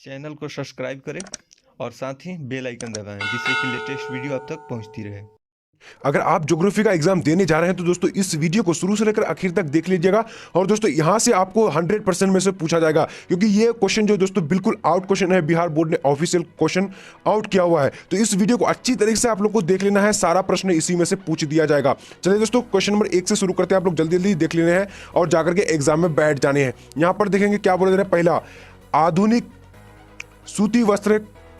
Channel को subscribe करें और साथ ही बेल आइकन दबाएं जिससे कि लेटेस्ट वीडियो आप तक पहुंचती रहे। अगर आप ज्योग्राफी का एग्जाम देने जा रहे हैं तो दोस्तों इस वीडियो को शुरू से लेकर आखिर तक देख लीजिएगा। और दोस्तों यहां से आपको 100% में से पूछा जाएगा, क्योंकि ये क्वेश्चन जो दोस्तों बिल्कुल आउट क्वेश्चन है, बिहार बोर्ड ने ऑफिशियल क्वेश्चन आउट किया हुआ है। तो इस वीडियो को अच्छी तरीके से आप लोग को देख लेना है, सारा प्रश्न इसी में से पूछ दिया जाएगा। चलिए दोस्तों क्वेश्चन नंबर 1 से शुरू करते हैं। आप लोग जल्दी जल्दी देख लेने हैं और जाकर के एग्जाम में बैठ जाने हैं। यहां पर देखेंगे क्या बोले जा रहे हैं। पहला, आधुनिक सूती वस्त्र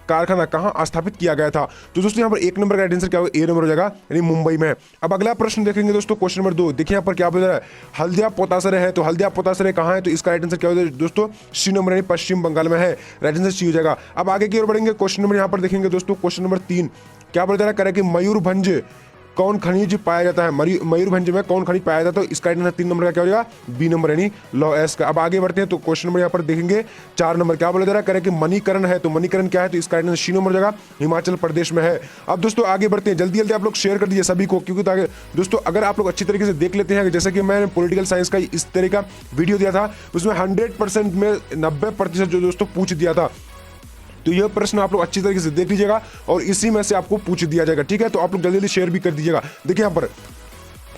कारखाना कहां स्थापित किया गया था? तो दोस्तों यहां पर 1 नंबर का राइट आंसर क्या होगा? ए नंबर हो जाएगा, यानी मुंबई में। अब अगला प्रश्न देखेंगे दोस्तों, क्वेश्चन नंबर 2। देखिए यहां पर क्या बोल रहा है, हल्दिया पोतासरे है। तो हल्दिया पोतासरे कहां है? तो इसका राइट आंसर क्या हो जाएगा दोस्तों? सी नंबर, यानी पश्चिम बंगाल में है। राइट आंसर सी हो जाएगा। अब आगे की ओर बढ़ेंगे, क्वेश्चन नंबर यहां पर देखेंगे दोस्तों, क्वेश्चन नंबर 3 क्या बोल रहा है कि मयूरभंज कौन खनिज पाया जाता है? मयूरभंज में कौन खनिज पाया जाता है? तो इसका आंसर 3 नंबर का क्या हो जाएगा? बी नंबर, यानी लॉ एस का। अब आगे बढ़ते हैं तो क्वेश्चन नंबर यहाँ पर देखेंगे 4 नंबर क्या बोला जा रहा है कि मणिकरण है। तो मणिकरण क्या है? तो इसका आंसर सी नंबर हो जाएगा, हिमाचल प्रदेश में है। अब दोस्तों आगे बढ़ते हैं, जल्दी जल्दी आप लोग शेयर कर दीजिए सभी को, क्योंकि ताकि दोस्तों अगर आप लोग अच्छी तरीके से देख लेते हैं, जैसे कि मैंने पॉलिटिकल साइंस का इस तरह का वीडियो दिया था, उसमें 100% में 90% जो दोस्तों पूछ दिया था। तो यह प्रश्न आप लोग अच्छी तरीके से देख लीजिएगा और इसी में से आपको पूछ दिया जाएगा, ठीक है? तो आप लोग जल्दी जल्दी शेयर भी कर दीजिएगा। देखिए यहाँ पर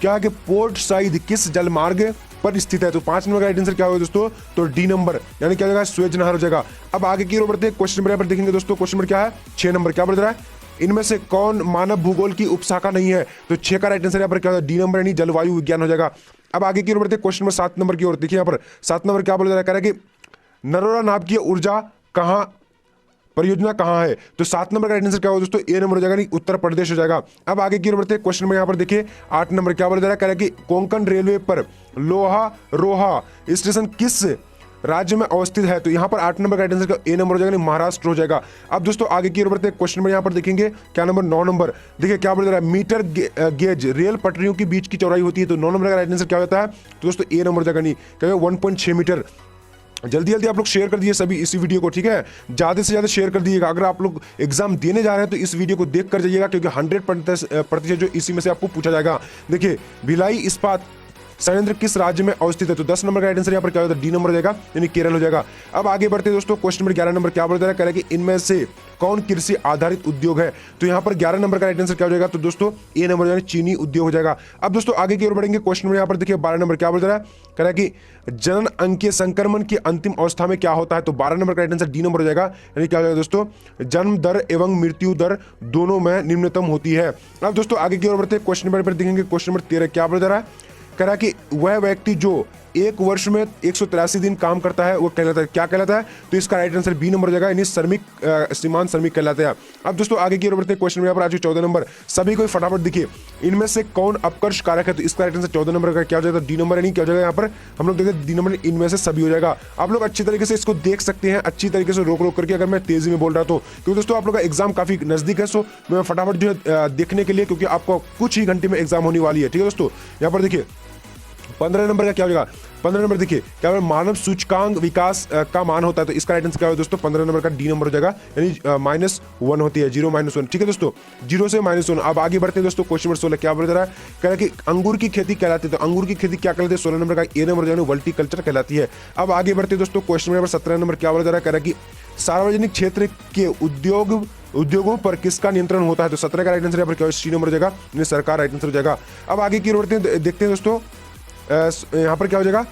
क्या है कि पोर्ट साइद किस जलमार्ग पर स्थित है? तो 5 नंबर का राइट आंसर क्या होगा दोस्तों? तो डी नंबर, यानी क्या हो जाएगा? सुएज नहर हो जाएगा। अब आगे की ओर बढ़ते हैं, क्वेश्चन नंबर पर देखेंगे दोस्तों, क्वेश्चन नंबर क्या है? 6 नंबर क्या बोल रहा है, इनमें से कौन मानव भूगोल की उपशाखा नहीं है? तो 6 का राइट आंसर यहाँ पर क्या होगा? डी नंबर, यानी जलवायु विज्ञान हो जाएगा। अब आगे की ओर बढ़ते हैं, क्वेश्चन नंबर 7 नंबर की ओर। देखिए यहाँ पर 7 नंबर क्या बोला जा रहा है कि नरोरा नाभिकीय ऊर्जा कहाँ परियोजना कहाँ है? तो 7 नंबर का राइट आंसर क्या होगा दोस्तों? ए नंबर हो जाएगा, नहीं उत्तर प्रदेश हो जाएगा। अब आगे की ओर बढ़ते हैं, क्वेश्चन में यहाँ पर देखिए 8 नंबर क्या बोला जा रहा है कि कोंकण रेलवे पर लोहा रोहा स्टेशन किस राज्य में अवस्थित है? तो यहाँ पर 8 नंबर का राइट आंसर ए नंबर हो जाएगा, महाराष्ट्र हो जाएगा। अब दोस्तों आगे की ओर बढ़ते हैं, क्वेश्चन में यहाँ पर देखेंगे क्या नंबर? 9 नंबर। देखिए क्या बोल रहा है, मीटर गेज रेल पटरियों के बीच की चौड़ाई होती है। तो 9 नंबर का राइट आंसर क्या होता है? तो दोस्तों ए नंबर हो जाएगा, नहीं क्या 1.6 मीटर। जल्दी जल्दी आप लोग शेयर कर दीजिए सभी इसी वीडियो को, ठीक है? ज्यादा से ज्यादा शेयर कर दीजिएगा। अगर आप लोग एग्जाम देने जा रहे हैं तो इस वीडियो को देख कर जाइएगा, क्योंकि 100% जो इसी में से आपको पूछा जाएगा। देखिए भिलाई इस्पात संयंत्र किस राज्य में अवस्थित है? तो 10 नंबर का आंसर यहाँ पर क्या होता है? डी नंबर हो जाएगा, यानी केरल हो जाएगा। अब आगे बढ़ते हैं दोस्तों, क्वेश्चन नंबर 11 नंबर क्या बोलता है कि इनमें से कौन कृषि आधारित उद्योग है? तो यहाँ पर 11 नंबर का आंसर क्या हो जाएगा? तो दोस्तों ए नंबर, यानी चीनी उद्योग हो जाएगा। अब दोस्तों आगे की ओर बढ़ेंगे, क्वेश्चन नंबर यहाँ पर देखिए 12 नंबर क्या बोल रहा है कि जनन अंकीय संक्रमण की अंतिम अवस्था में क्या होता है? तो 12 नंबर का आंसर डी नंबर हो जाएगा, यानी क्या हो जाएगा दोस्तों? जन्म दर एवं मृत्यु दर दोनों में निम्नतम होती है। अब दोस्तों आगे की ओर बढ़ते हैं, क्वेश्चन नंबर पर देखेंगे, क्वेश्चन नंबर 13 क्या बोल रहा है कि वह व्यक्ति जो एक वर्ष में 183 दिन काम करता है वो कहलाता है, क्या कहलाता है? तो इसका राइट आंसर बी नंबर हो जाएगा, यानी श्रमिक, सीमांत श्रमिक कहलाता है। अब दोस्तों आगे की ओर बढ़ते हैं, क्वेश्चन में यहाँ पर आज 14 नंबर। सभी को फटाफट दिखिए, इनमें से कौन अपकर्ष कारक है? तो इसका राइट आंसर 14 नंबर का क्या हो जाएगा? डी नंबर, यानी क्या हो जाएगा? यहाँ पर हम लोग देखते हैं डी नंबर, इनमें से सभी हो जाएगा। आप लोग अच्छी तरीके से इसको देख सकते हैं, अच्छी तरीके से रोक रोक करके, अगर मैं तेजी में बोल रहा तो, क्योंकि दोस्तों आप लोग का एग्जाम काफी नजदीक है। सो मैं फटाफट जो है देखने के लिए, क्योंकि आपको कुछ ही घंटे में एग्जाम होने वाली है, ठीक है दोस्तों? यहाँ पर देखिए 15 नंबर का क्या हो जाएगा? 15 नंबर देखिए क्या मानव सूचकांक विकास का मान होता है? तो इसका राइट आंसर क्या होगा दोस्तों? 15 नंबर का डी नंबर हो जाएगा, यानी -1 होती है, 0 -1, ठीक है दोस्तों? 0 से -1। अब आगे बढ़ते हैं दोस्तों, क्वेश्चन नंबर 16 क्या बोल रहा है? कह रहा है कि अंगूर की खेती कहलाती है। तो अंगूर की खेती क्या कहलाती है? 16 नंबर का ए नंबर जो है वल्टीकल्चर कहलाती है। अब आगे बढ़ते हैं दोस्तों, क्वेश्चन नंबर 17 नंबर क्या बोल रहा है? कह रहा है कि सार्वजनिक क्षेत्र के उद्योगों पर किसका नियंत्रण होता है? तो 17 का राइट आंसर यहाँ पर क्या सी नंबर हो जाएगा, यानी सरकार राइट आंसर हो जाएगा। अब आगे की ओर बढ़ते हैं, देखते हैं दोस्तों यहाँ पर क्या हो जाएगा?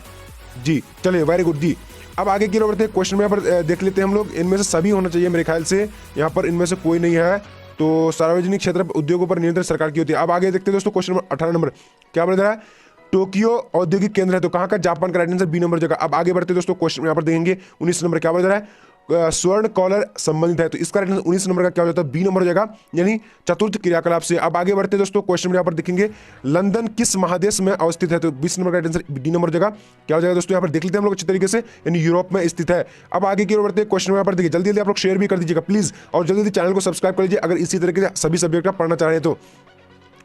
जी चलिए, वेरी गुड जी। अब आगे की ओर बढ़ते हैं, क्वेश्चन में यहाँ पर देख लेते हैं हम लोग, इनमें से सभी होना चाहिए मेरे ख्याल से। यहाँ पर इनमें से कोई नहीं है, तो सार्वजनिक क्षेत्र उद्योगों पर नियंत्रण सरकार की होती है। अब आगे देखते हैं दोस्तों, क्वेश्चन नंबर 18 नंबर क्या बोल रहा है? टोक्यो औद्योगिक केंद्र है, तो कहाँ का? जापान का राइट आंसर बी नंबर जगह। अब आगे बढ़ते हैं दोस्तों, क्वेश्चन यहाँ पर देखेंगे 19 नंबर क्या बोल रहा है? स्वर्ण कॉलर संबंधित है, तो इसका राइट आंसर 19 नंबर का क्या हो जाता है? बी नंबर हो जाएगा, यानी चतुर्थ क्रियाकलाप से। अब आगे बढ़ते हैं दोस्तों, क्वेश्चन में यहाँ पर देखेंगे लंदन किस महादेश में अवस्थित है? तो 20 नंबर का राइट आंसर डी नंबर हो जाएगा, क्या हो जाएगा दोस्तों? यहाँ पर देख लेते हैं हम लोग अच्छी तरीके से, यानी यूरोप में स्थित है। अब आगे की ओर बढ़ते हैं, क्वेश्चन में यहाँ पर देखिए, जल्दी जल्दी आप लोग शेयर भी कर दीजिएगा प्लीज, और जल्दी जल्दी चैनल को सब्सक्राइब कर लीजिए अगर इसी तरीके से सभी सब्जेक्ट का पढ़ना चाह रहे हैं तो।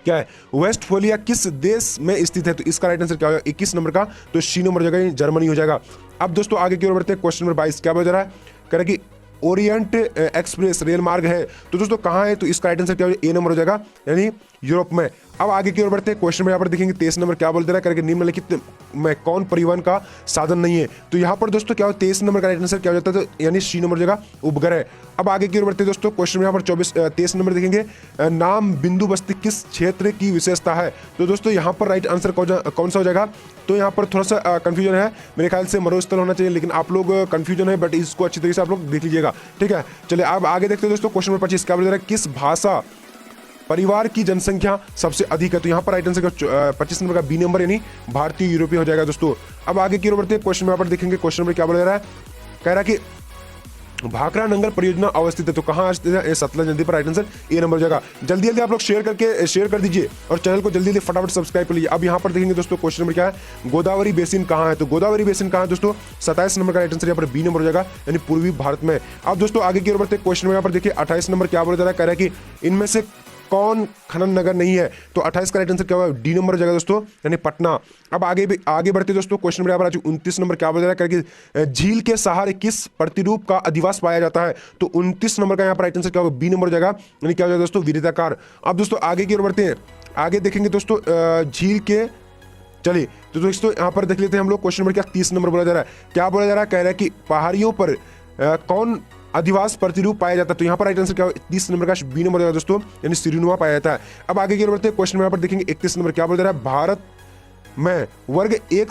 क्या है? वेस्टफोलिया किस देश में स्थित है? तो इसका राइट आंसर क्या होगा? 21 नंबर का, तो सी नंबर हो जाएगा, जर्मनी हो जाएगा। अब दोस्तों आगे की ओर बढ़ते हैं, क्वेश्चन नंबर 22 क्या बोल रहा है? कह रहा है कि ओरिएंट एक्सप्रेस रेल मार्ग है, तो दोस्तों कहाँ है? तो इसका राइट आंसर क्या हो जाएगा? ए नंबर हो जाएगा, यानी यूरोप में। अब आगे की ओर बढ़ते हैं। क्वेश्चन में यहाँ पर देखेंगे 23 नंबर क्या बोल दे रहा है, करके निम्नलिखित में कौन परिवहन का साधन नहीं है। तो यहाँ पर दोस्तों क्या हो, 23 नंबर का राइट आंसर क्या हो जाता है, तो यानी सी नंबर जगह उपग्रह। अब आगे की ओर बढ़ते हैं दोस्तों। क्वेश्चन में यहाँ पर 23 नंबर देखेंगे, नाम बिंदु बस्ती किस क्षेत्र की विशेषता है। तो दोस्तों यहाँ पर राइट आंसर कौन सा हो जाएगा, तो यहाँ पर थोड़ा सा कंफ्यूजन है, मेरे ख्याल से मरुस्थल होना चाहिए, लेकिन आप लोग कंफ्यूजन है, बट इसको अच्छी तरीके से आप लोग देख लीजिएगा, ठीक है। चलिए अब आगे देखते हैं दोस्तों। क्वेश्चन नंबर 25 क्या बोल रहा है, किस भाषा परिवार की जनसंख्या सबसे अधिक है। तो यहाँ पर राइट आंसर 25 नंबर का बी नंबर यानी भारतीय यूरोपीय हो जाएगा दोस्तों। अब आगे की ओर बढ़ते हैं। क्वेश्चन में यहाँ पर देखेंगे, क्वेश्चन में क्या बोल रहा है, कह रहा है कि भाखड़ा नंगल परियोजना अवस्थित है। तो कहाँ स्थित है, सतलज नदी पर। राइट आंसर ए नंबर जाएगा। जल्दी जल्दी आप लोग शेयर कर दीजिए और चैनल को जल्दी जल्दी फटाफट सब्सक्राइब कर लीजिए। अब यहाँ पर देखेंगे दोस्तों, क्वेश्चन नंबर क्या है, गोदावरी बेसिन कहाँ है। तो गोदावरी बेसिन कहाँ है दोस्तों, 27 नंबर का राइट आंसर यहाँ पर बी नंबर हो जाएगा, यानी पूर्वी भारत में। अब दोस्तों आगे की ओर बढ़ते हैं। क्वेश्चन में यहाँ पर देखिए 28 नंबर क्या बोल रहा है, कह रहा है कि इनमें से कौन खनन नगर नहीं है। तो 28 का राइट आंसर क्या होगा, डी नंबर हो जाएगा दोस्तों, यानी पटना। अब आगे बढ़ते दोस्तों। क्वेश्चन में यहाँ पर 29 नंबर क्या बोल रहा है, कि झील के सहारे किस प्रतिरूप का अधिवास पाया जाता है। तो 29 नंबर का यहाँ पर राइट आंसर क्या होगा, बी नंबर हो जाएगा, यानी क्या हो जाएगा दोस्तों, विविधाकार। अब दोस्तों आगे की ओर बढ़ते हैं। आगे देखेंगे दोस्तों झील के, चलिए तो दोस्तों यहाँ पर देख लेते हैं हम लोग। क्वेश्चन नंबर क्या 30 नंबर बोला जा रहा है, क्या बोला जा रहा है, कह रहा है कि पहाड़ियों पर कौन अधिवास प्रतिरूप पाया जाता है। तो यहाँ पर राइट आंसर क्या हो, 30 नंबर का बी नंबर होगा दोस्तों, यानी सिरुनुमा पाया जाता है। अब आगे की ओर बढ़ते हैं। क्वेश्चन में यहाँ पर देखेंगे 31 नंबर क्या बोल रहा है, भारत में वर्ग के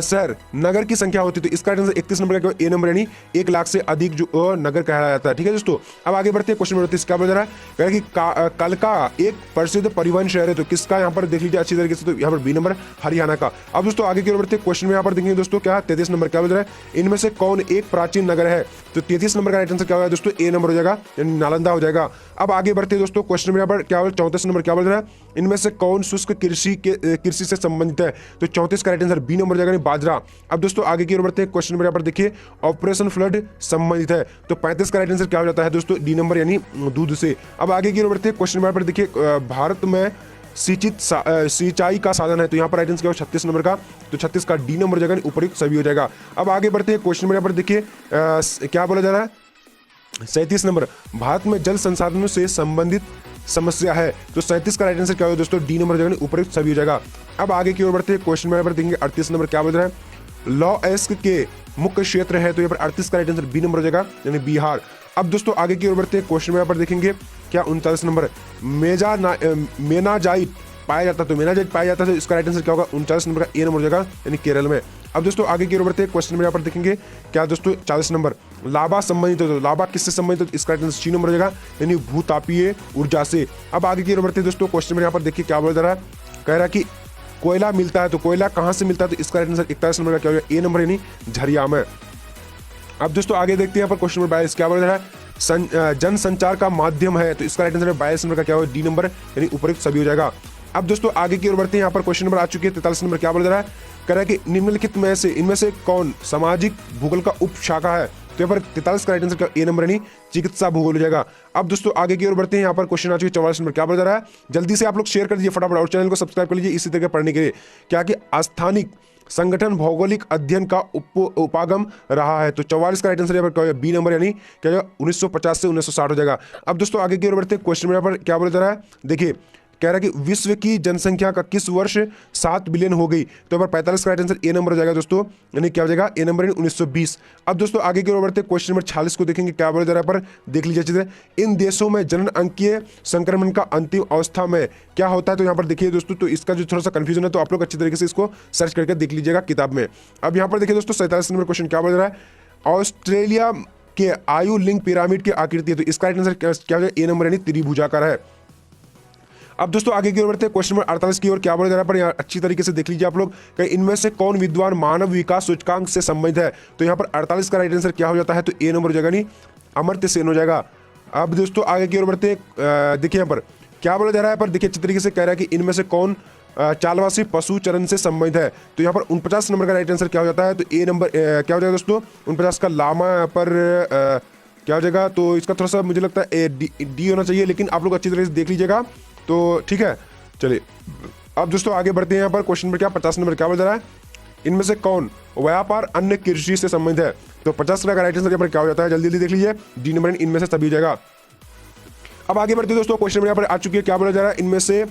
शहर नगर की संख्या होती है। तो इसका आंसर 31 नंबर का ए नंबर, यानी 1 लाख से अधिक जो नगर कहलाया जाता है, ठीक है दोस्तों। अब आगे बढ़ते हैं। क्वेश्चन नंबर 32 क्या बोल रहा है, कह रहा है कि कलका एक प्रसिद्ध परिवहन शहर है। तो किसका, यहाँ पर देख लीजिए अच्छी तरीके से, तो यहाँ पर बी नंबर हरियाणा का। अब दोस्तों आगे की ओर बढ़ते हैं। क्वेश्चन में यहाँ पर देखेंगे दोस्तों क्या 33 नंबर क्या बोल रहा है, इनमें से कौन एक प्राचीन नगर है। तो 33 नंबर का राइट आंसर क्या होगा दोस्तों, ए नंबर हो जाएगा, यानी नालंदा हो जाएगा। अब आगे बढ़ते हैं दोस्तों। क्वेश्चन में यहाँ पर क्या 34 नंबर क्या बोल रहा है, इनमें से कौन शुष्क कृषि से संबंधित है। तो 34 का राइट आंसर बी नंबर हो जाएगा, यानी बाजरा। अब दोस्तों आगे की ओर बढ़ते हैं। क्वेश्चन में यहाँ पर देखिए ऑपरेशन फ्लड संबंधित है। तो 35 का राइट आंसर क्या हो जाता है दोस्तों, डी नंबर, यानी दूध से। अब आगे की ओर बढ़ते हैं। क्वेश्चन में यहाँ पर देखिए भारत में सिंचाई का साधन है। तो यहाँ पर राइट आंसर क्या हो, 36 नंबर का, तो 36 का डी नंबर हो जाएगा, उपयुक्त सभी हो जाएगा। अब आगे बढ़ते हैं। क्वेश्चन में यहाँ पर देखिए क्या बोला जा रहा है, 37 नंबर, भारत में जल संसाधनों से संबंधित समस्या है। तो 37 का राइट आंसर क्या होगा दोस्तों, डी नंबर हो जाएगा, उपयुक्त सभी हो जाएगा। अब आगे की ओर बढ़ते हैं। क्वेश्चन में यहाँ पर देखेंगे 38 नंबर क्या बोल रहा है, लॉ एस्क के मुख्य क्षेत्र है। तो यहाँ पर 38 का राइट आंसर बी नंबर हो जाएगा, यानी बिहार। अब दोस्तों आगे की ओर बढ़ते हैं। क्वेश्चन में यहाँ पर देखेंगे क्या 39 नंबर, मेनाजाइट पाया जाता है। तो मेनाजाइट पाया जाता है, तो इसका राइट आंसर क्या होगा, 39 नंबर का ए नंबर हो जाएगा, यानी केरल में। अब दोस्तों आगे की ओर बढ़ते हैं। क्वेश्चन में यहाँ पर देखेंगे क्या दोस्तों 40 नंबर, लाभा संबंधित है। तो लाभा किससे संबंधित है, तो इसका राइट आंसर सी नंबर हो जाएगा, यानी भूतापीय ऊर्जा से। अब आगे की ओर बढ़ते हैं दोस्तों। क्वेश्चन में यहाँ पर देखिए क्या बोल रहा है, कह रहा है कि कोयला मिलता है। तो कोयला कहाँ से मिलता है, तो इसका राइट आंसर 41 नंबर का क्या हो जाएगा, ए नंबर, यानी झरिया में। अब दोस्तों आगे देखते हैं यहाँ पर क्वेश्चन नंबर 22 क्या बोल रहा है, जन संचार का माध्यम है। तो इसका राइट आंसर 22 नंबर का क्या होगा, डी नंबर, यानी उपयुक्त सभी हो जाएगा। अब दोस्तों आगे की ओर बढ़ते हैं। यहाँ पर क्वेश्चन नंबर आ चुके हैं 43 नंबर क्या बोल रहा है, कह रहा है कि निम्नलिखित में से इनमें से कौन सामाजिक भूगोल का उप शाखा है। तो यहाँ पर 43 का राइट आंसर क्या, ए नंबर, यानी चिकित्सा भूगोल हो जाएगा। अब दोस्तों आगे की ओर बढ़ते हैं। यहाँ पर क्वेश्चन आ चुके 44 नंबर क्या बोल रहा है, जल्दी से आप लोग शेयर कर दीजिए फटाफट और चैनल को सब्सक्राइब कर लीजिए इसी तरह पढ़ने के लिए। क्या कि स्थानिक संगठन भौगोलिक अध्ययन का उपागम रहा है। तो 44 का राइट आंसर यहाँ पर बी नंबर, यानी क्या 1950 से 1960 हो जाएगा। अब दोस्तों आगे की ओर बढ़ते हैं। क्वेश्चन में यहाँ पर क्या बोला जा रहा है, देखिए कह रहा है कि विश्व की जनसंख्या का किस वर्ष 7 बिलियन हो गई। तो यहाँ पर 45 का राइट आंसर ए नंबर हो जाएगा दोस्तों, यानी क्या हो जाएगा, ए नंबर, यानी 1920। अब दोस्तों आगे की ओर बढ़ते हैं। क्वेश्चन नंबर 46 को देखेंगे क्या बोला जा रहा है, पर देख लीजिए अच्छी तरह, इन देशों में जनन अंकीय संक्रमण का अंतिम अवस्था में क्या होता है। तो यहाँ पर देखिए दोस्तों, तो इसका जो थोड़ा सा कंफ्यूजन है, तो आप लोग अच्छी तरीके से इसको सर्च करके देख लीजिएगा किताब में। अब यहाँ पर देखिए दोस्तों 47 नंबर क्वेश्चन क्या बोल रहा है, ऑस्ट्रेलिया के आयु लिंग पिरामिड की आकृति है। तो इसका राइट आंसर क्या हो जाएगा, ए नंबर, यानी त्रिभुजाकार है। अब दोस्तों आगे की ओर बढ़ते हैं। क्वेश्चन नंबर 48 की ओर क्या बोला जा रहा है, पर यहाँ अच्छी तरीके से देख लीजिए आप लोग, कि इनमें से कौन विद्वान मानव विकास सूचकांक से संबंधित है। तो यहाँ पर 48 का राइट आंसर क्या हो जाता है, तो ए नंबर हो जाएगा, नहीं अमर्त्य सेन हो जाएगा। अब दोस्तों आगे की ओर बढ़ते हैं। देखिए यहाँ पर क्या बोला जा रहा है, पर देखिए अच्छी तरीके से कह रहा है कि इनमें से कौन चालवासी पशु चरण से संबंधित है। तो यहाँ पर 49 नंबर का राइट आंसर क्या हो जाता है, तो ए नंबर क्या हो जाएगा दोस्तों, 49 का लामा पर क्या हो जाएगा। तो इसका थोड़ा सा मुझे लगता है डी होना चाहिए, लेकिन आप लोग अच्छी तरह से देख लीजिएगा, तो ठीक है। चलिए अब दोस्तों आगे बढ़ते हैं। यहाँ पर क्वेश्चन नंबर क्या 50 नंबर क्या बोल रहा है, इनमें से कौन व्यापार अन्य कृषि से संबंधित है। तो 50 का राइट आंसर यहाँ पर क्या हो जाता है, जल्दी जल्दी देख लीजिए, डी नंबर, इनमें से सभी हो जाएगा। अब आगे बढ़ते हैं दोस्तों, क्वेश्चन नंबर यहाँ पर आ चुकी है, क्या बोला जा रहा है, इनमें से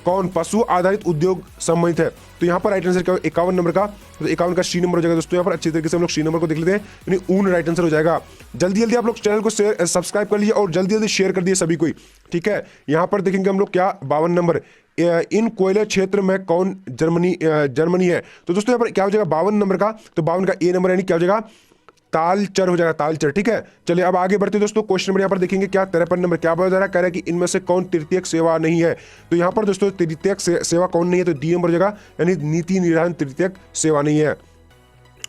कौन पशु आधारित उद्योग संबंधित है। तो यहाँ पर राइट आंसर क्या, 51 नंबर का, तो 51 का सी नंबर हो जाएगा दोस्तों। यहाँ पर अच्छी तरीके से हम लोग सी नंबर को देख लेते हैं, यानी ऊन राइट आंसर हो जाएगा। जल्दी जल्दी आप लोग चैनल को सब्सक्राइब कर लीजिए और जल्दी जल्दी शेयर कर दिए सभी कोई, ठीक है। यहाँ पर देखेंगे हम लोग क्या, 52 नंबर, इन कोयले क्षेत्र में कौन जर्मनी है। तो दोस्तों यहाँ पर क्या हो जाएगा 52 नंबर का, तो 52 का ए नंबर यानी क्या हो जाएगा, तालचर हो जाएगा, तालचर, ठीक है। चलिए अब आगे बढ़ते हैं दोस्तों, क्वेश्चन नंबर यहाँ पर देखेंगे क्या, 53 नंबर, क्या बोला जा रहा है, कह रहा है कि इनमें से कौन तृतीयक सेवा नहीं है। तो यहाँ पर दोस्तों तृतीयक सेवा कौन नहीं है, तो डी नंबर हो जाएगा, यानी नीति निर्धारण तृतीयक सेवा नहीं है।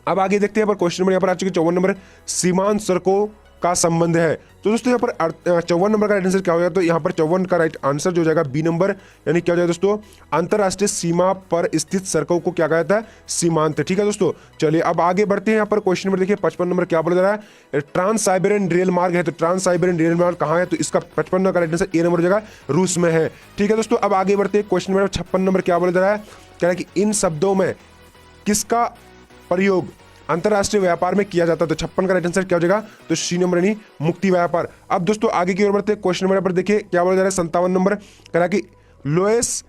अब आगे देखते हैं, क्वेश्चन नंबर यहाँ पर आ चुके 54 नंबर, सीमांत सड़कों का संबंध है। तो दोस्तों यहाँ पर 54 नंबर का राइट आंसर क्या हो जाएगा, तो यहाँ पर 54 का राइट आंसर जो हो जाएगा बी नंबर, यानी क्या हो जाएगा दोस्तों, अंतरराष्ट्रीय सीमा पर स्थित सड़कों को क्या कहा जाता है, सीमांत, ठीक है दोस्तों। चलिए अब आगे बढ़ते हैं, यहाँ पर क्वेश्चन नंबर देखिए 55 नंबर, क्या बोला जा रहा है, ट्रांस साइबेरियन रेल मार्ग है। तो ट्रांस साइबेरियन रेल मार्ग कहाँ है, तो इसका 55 का राइट आंसर ए नंबर हो जाएगा, रूस में है, ठीक है दोस्तों। अब आगे बढ़ते हैं, क्वेश्चन नंबर 56 नंबर, क्या बोला जा रहा है, कह रहा है कि इन शब्दों में किसका प्रयोग अंतरराष्ट्रीय व्यापार में किया जाता है। तो 56 का राइट आंसर क्या हो जाएगा, तो सी नंबर यानी मुक्ति व्यापार। अब दोस्तों आगे की ओर बढ़ते हैं, क्वेश्चन नंबर पर देखिए क्या बोला जा रहा है, 57 नंबर, कह रहा है कि लोएस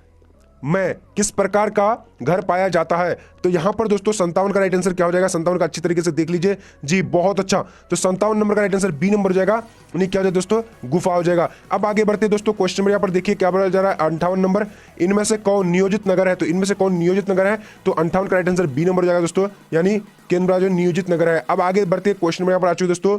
में किस प्रकार का घर पाया जाता है। तो यहां पर दोस्तों 57 का राइट आंसर क्या हो जाएगा, 57 का अच्छी तरीके से देख लीजिए जी, बहुत अच्छा। तो 57 नंबर का राइट आंसर बी नंबर हो जाएगा, यानी क्या हो जाएगा दोस्तों, गुफा हो जाएगा। अब आगे बढ़ते हैं दोस्तों, क्वेश्चन नंबर यहाँ पर देखिए क्या बोला जा रहा है, 58 नंबर, इनमें से कौन नियोजित नगर है। तो इनमें से कौन नियोजित नगर है, तो 58 का राइट आंसर बी नंबर हो जाएगा दोस्तों, यानी केनबरा जो नियोजित नगर है। अब आगे बढ़ते हैं, क्वेश्चन नंबर यहाँ पर आ चुके दोस्तों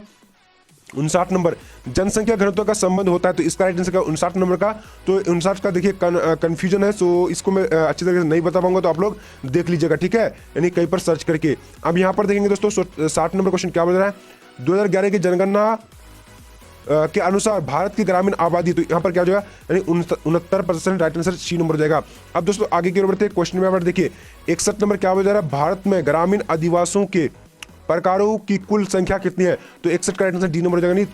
59 नंबर, जनसंख्या घनत्व का संबंध होता है। तो इसका राइट आंसर क्या 59 नंबर का, तो 59 का देखिए कंफ्यूजन है, सो इसको मैं अच्छी तरीके से नहीं बता पाऊंगा, तो आप लोग देख लीजिएगा, ठीक है, यानी कहीं पर सर्च करके। अब यहाँ पर देखेंगे दोस्तों 60 नंबर क्वेश्चन क्या बोल रहा है, 2011 की जनगणना के अनुसार भारत की ग्रामीण आबादी, तो यहाँ पर क्या हो जाएगा, यानी 69% राइट आंसर सी नंबर हो जाएगा। अब दोस्तों आगे की ओर बढ़ते हैं, क्वेश्चन में देखिए 61 नंबर क्या हो जा रहा है, भारत में ग्रामीण आदिवासियों के प्रकारों की कुल संख्या कितनी है। तो 61 का राइट आंसर डी नंबर हो जाएगा, नहीं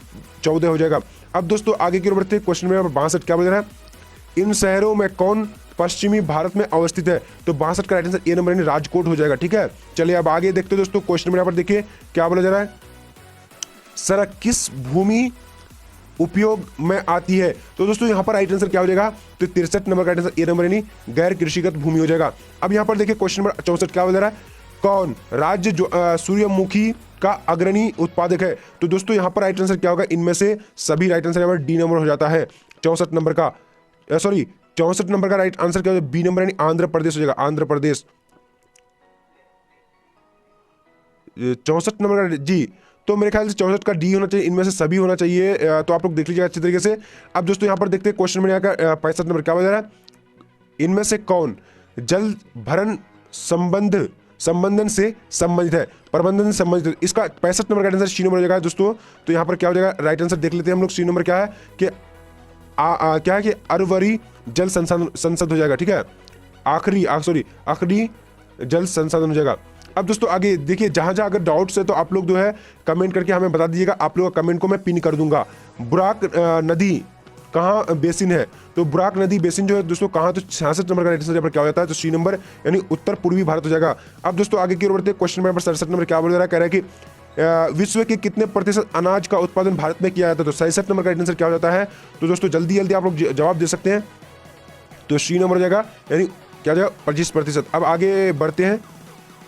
14 हो जाएगा। अब दोस्तों आगे की ओर बढ़ते हैं, क्वेश्चन में 62 क्या बोल रहा है, इन शहरों में कौन पश्चिमी भारत में अवस्थित है। तो 62 का राइट आंसर ए नंबर यानी राजकोट हो जाएगा, ठीक है। चलिए अब आगे देखते हैं दोस्तों, क्वेश्चन में यहाँ पर देखिए क्या बोला जा रहा है, सड़क किस भूमि उपयोग में आती है। तो दोस्तों यहाँ पर राइट आंसर क्या हो जाएगा, तो 63 नंबर का राइट आंसर ए नंबर यानी गैर कृषिगत भूमि हो जाएगा। अब यहाँ पर देखिए क्वेश्चन नंबर 64 क्या हो जा रहा है, कौन राज्य जो सूर्यमुखी का अग्रणी उत्पादक है। तो दोस्तों यहाँ पर राइट आंसर क्या होगा, इनमें से सभी राइट आंसर यहाँ पर डी नंबर हो जाता है, 64 नंबर का, सॉरी 64 नंबर का राइट आंसर क्या होगा, बी नंबर यानी आंध्र प्रदेश हो जाएगा, आंध्र प्रदेश। 64 नंबर का जी, तो मेरे ख्याल से 64 का डी होना चाहिए, इनमें से सभी होना चाहिए, तो आप लोग देख लीजिएगा अच्छी तरीके से। अब दोस्तों यहाँ पर देखते हैं क्वेश्चन में यहाँ का 65 नंबर क्या बता रहा है, इनमें से कौन जल भरण संबंधन से संबंधित है, प्रबंधन से संबंधित है। इसका 65 नंबर का आंसर सी नंबर हो जाएगा दोस्तों। तो यहाँ पर क्या हो जाएगा, राइट आंसर देख लेते हैं हम लोग, सी नंबर क्या है कि क्या है कि अरवरी जल संसद हो जाएगा, ठीक है, आखिरी जल संसाधन हो जाएगा। अब दोस्तों आगे देखिए, जहां जहां अगर डाउट्स है तो आप लोग जो है कमेंट करके हमें बता दीजिएगा, आप लोगों का कमेंट को मैं पिन कर दूंगा। बुराक नदी कहाँ बेसिन है, तो बुराक नदी बेसिन जो है दोस्तों कहाँ, तो 66 नंबर का राइट आंसर क्या हो जाता है, तो सी नंबर यानी उत्तर पूर्वी भारत हो जाएगा। अब दोस्तों आगे की ओर बढ़ते हैं, क्वेश्चन नंबर 67 नंबर क्या बोल रहा है, कह रहा है कि विश्व के कितने प्रतिशत अनाज का उत्पादन भारत में किया जाता है। तो 67 नंबर का राइट आंसर क्या हो जाता है, तो दोस्तों जल्दी जल्दी आप लोग जवाब दे सकते हैं, तो सी नंबर हो जाएगा, यानी क्या जाएगा 25%। अब आगे बढ़ते हैं,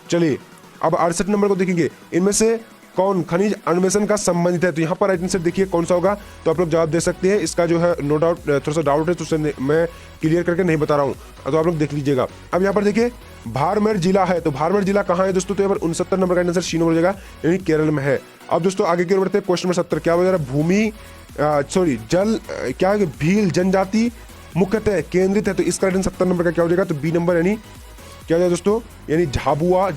चलिए अब 68 नंबर को देखेंगे, इनमें से कौन खनिज अन्वेषण का संबंधित है। तो यहाँ पर राइट आंसर देखिए कौन सा होगा, तो आप लोग जवाब दे सकते हैं। इसका जो है नो डाउट थोड़ा सा डाउट है, तो उसे मैं क्लियर करके नहीं बता रहा हूँ, तो आप लोग देख लीजिएगा। अब यहाँ पर देखिए बाड़मेर जिला है, तो बाड़मेर जिला कहाँ है दोस्तों, तो यहाँ पर 69 नंबर का आंसर सी नंबर हो जाएगा, यानी केरल में है। अब दोस्तों आगे की ओर बढ़ते हैं, क्वेश्चन नंबर 70 क्या हो जाएगा, भूमि जल क्या है, भील जनजाति मुख्यतः केंद्रित है। तो इसका राइट आंसर 70 नंबर का क्या हो जाएगा, तो बी नंबर यानी क्या हो जाएगा दोस्तों, यानी झाबुआ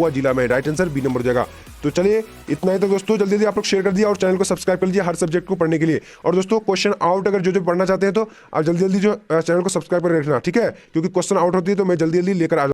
जिला में राइट आंसर बी नंबर हो जाएगा। तो चलिए इतना ही तक दोस्तों, जल्दी जल्दी आप लोग शेयर कर दिया और चैनल को सब्सक्राइब कर लीजिए हर सब्जेक्ट को पढ़ने के लिए। और दोस्तों क्वेश्चन आउट अगर जो पढ़ना चाहते हैं तो आप जल्दी जल्दी जो चैनल को सब्सक्राइब कर रखना, ठीक है, क्योंकि क्वेश्चन आउट होती है तो मैं जल्दी जल्दी लेकर आ